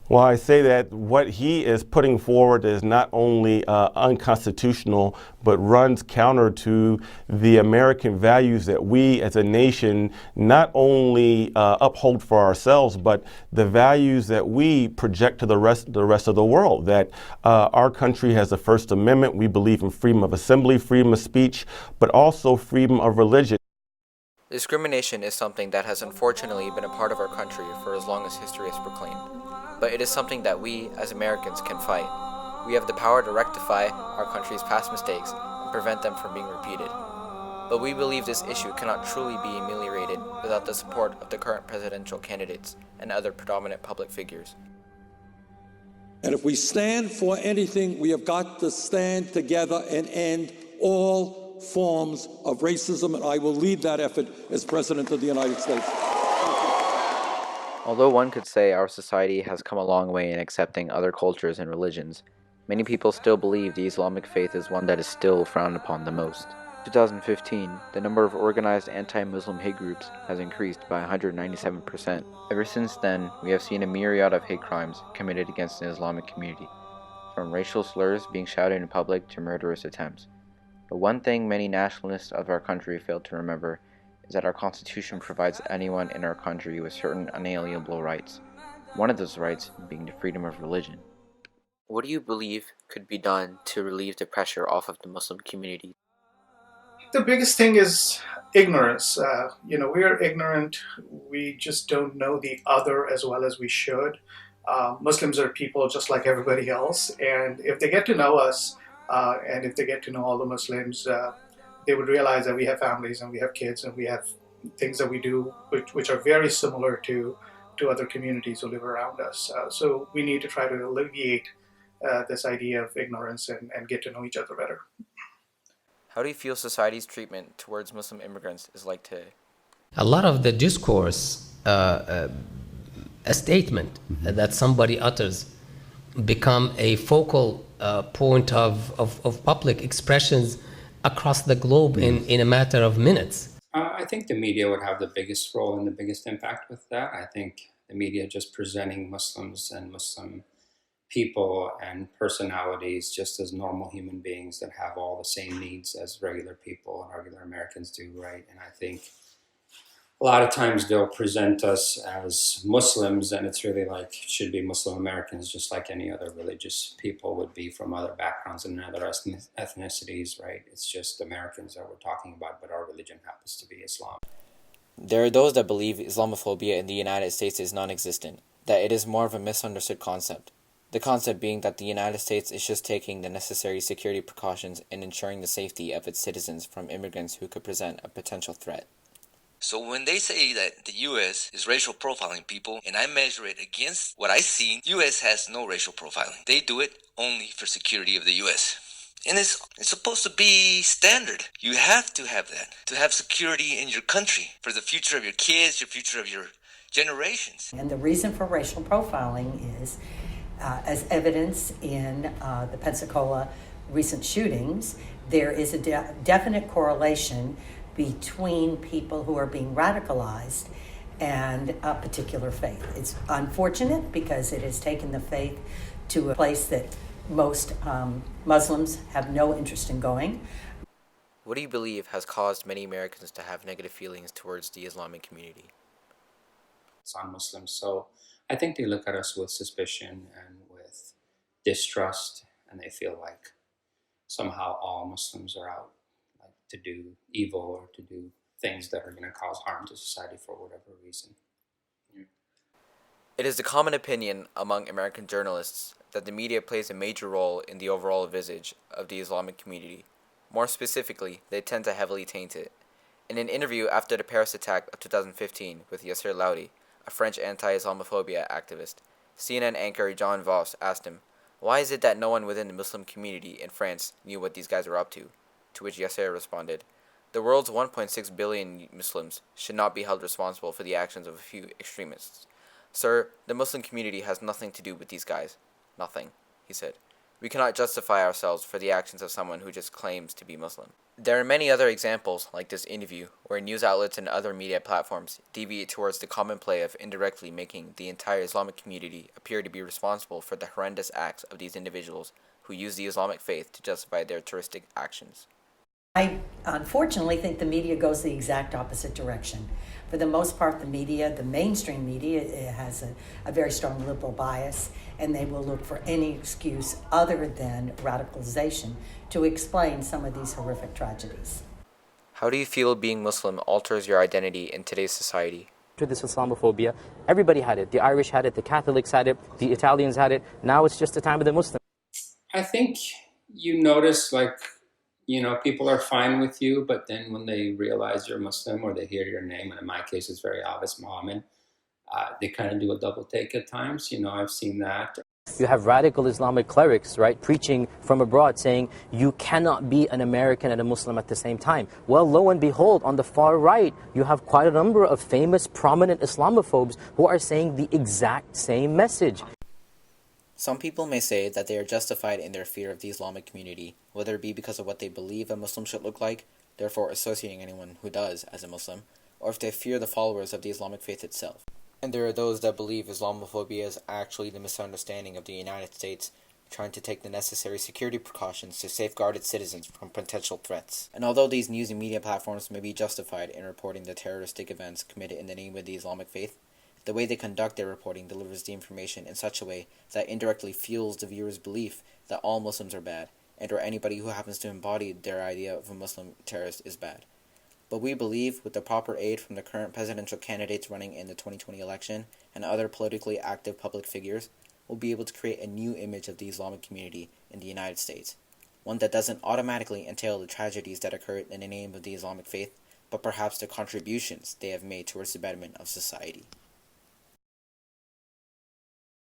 Well, I say that what he is putting forward is not only unconstitutional, but runs counter to the American values that we as a nation not only uphold for ourselves, but the values that we project to the rest of the world. That our country has the First Amendment. We believe in freedom of assembly, freedom of speech, but also freedom of religion. Discrimination is something that has unfortunately been a part of our country for as long as history has proclaimed. But it is something that we, as Americans, can fight. We have the power to rectify our country's past mistakes and prevent them from being repeated. But we believe this issue cannot truly be ameliorated without the support of the current presidential candidates and other predominant public figures. And if we stand for anything, we have got to stand together and end all forms of racism, and I will lead that effort as President of the United States. Although one could say our society has come a long way in accepting other cultures and religions, many people still believe the Islamic faith is one that is still frowned upon the most. In 2015, the number of organized anti-Muslim hate groups has increased by 197%. Ever since then, we have seen a myriad of hate crimes committed against the Islamic community, from racial slurs being shouted in public to murderous attempts. But one thing many nationalists of our country fail to remember is that our Constitution provides anyone in our country with certain unalienable rights, one of those rights being the freedom of religion. What do you believe could be done to relieve the pressure off of the Muslim community? The biggest thing is ignorance. We are ignorant. We just don't know the other as well as we should. Muslims are people just like everybody else, and if they get to know us, and if they get to know all the Muslims, they would realize that we have families and we have kids and we have things that we do which are very similar to other communities who live around us. So we need to try to alleviate this idea of ignorance and get to know each other better. How do you feel society's treatment towards Muslim immigrants is like today? A lot of the discourse, a statement that somebody utters, become a focal point of public expressions across the globe in a matter of minutes. I think the media would have the biggest role and the biggest impact with that. I think the media just presenting Muslims and Muslim people and personalities just as normal human beings that have all the same needs as regular people and regular Americans do, right? And I think a lot of times they'll present us as Muslims, and it's really like it should be Muslim Americans, just like any other religious people would be from other backgrounds and other ethnicities, right? It's just Americans that we're talking about, but our religion happens to be Islam. There are those that believe Islamophobia in the United States is non-existent, that it is more of a misunderstood concept. The concept being that the United States is just taking the necessary security precautions and ensuring the safety of its citizens from immigrants who could present a potential threat. So when they say that the U.S. is racial profiling people, and I measure it against what I see, U.S. has no racial profiling. They do it only for security of the U.S. And it's supposed to be standard. You have to have that, to have security in your country, for the future of your kids, your future of your generations. And the reason for racial profiling is, as evidence in the Pensacola recent shootings, there is a definite correlation between people who are being radicalized and a particular faith. It's unfortunate because it has taken the faith to a place that most Muslims have no interest in going. What do you believe has caused many Americans to have negative feelings towards the Islamic community? It's on Muslims, so I think they look at us with suspicion and with distrust, and they feel like somehow all Muslims are out to do evil or to do things that are going to cause harm to society for whatever reason. Yeah. It is the common opinion among American journalists that the media plays a major role in the overall visage of the Islamic community. More specifically, they tend to heavily taint it. In an interview after the Paris attack of 2015 with Yasser Laudi, a French anti-Islamophobia activist, CNN anchor John Voss asked him, "Why is it that no one within the Muslim community in France knew what these guys were up to?" To which Yasser responded, "The world's 1.6 billion Muslims should not be held responsible for the actions of a few extremists. Sir, the Muslim community has nothing to do with these guys. Nothing," he said. We cannot justify ourselves for the actions of someone who just claims to be Muslim. There are many other examples, like this interview, where news outlets and other media platforms deviate towards the common play of indirectly making the entire Islamic community appear to be responsible for the horrendous acts of these individuals who use the Islamic faith to justify their terroristic actions. I unfortunately think the media goes the exact opposite direction. For the most part, the mainstream media, it has a very strong liberal bias, and they will look for any excuse other than radicalization to explain some of these horrific tragedies. How do you feel being Muslim alters your identity in today's society? To this Islamophobia, everybody had it. The Irish had it, the Catholics had it, the Italians had it. Now it's just the time of the Muslims. I think you notice, like, people are fine with you, but then when they realize you're Muslim or they hear your name, and in my case it's very obvious, Muhammad, they kind of do a double take at times. I've seen that. You have radical Islamic clerics, right, preaching from abroad saying you cannot be an American and a Muslim at the same time. Well, lo and behold, on the far right, you have quite a number of famous, prominent Islamophobes who are saying the exact same message. Some people may say that they are justified in their fear of the Islamic community, whether it be because of what they believe a Muslim should look like, therefore associating anyone who does as a Muslim, or if they fear the followers of the Islamic faith itself. And there are those that believe Islamophobia is actually the misunderstanding of the United States trying to take the necessary security precautions to safeguard its citizens from potential threats. And although these news and media platforms may be justified in reporting the terroristic events committed in the name of the Islamic faith, the way they conduct their reporting delivers the information in such a way that indirectly fuels the viewer's belief that all Muslims are bad, and or anybody who happens to embody their idea of a Muslim terrorist is bad. But we believe, with the proper aid from the current presidential candidates running in the 2020 election and other politically active public figures, we'll be able to create a new image of the Islamic community in the United States, one that doesn't automatically entail the tragedies that occurred in the name of the Islamic faith, but perhaps the contributions they have made towards the betterment of society.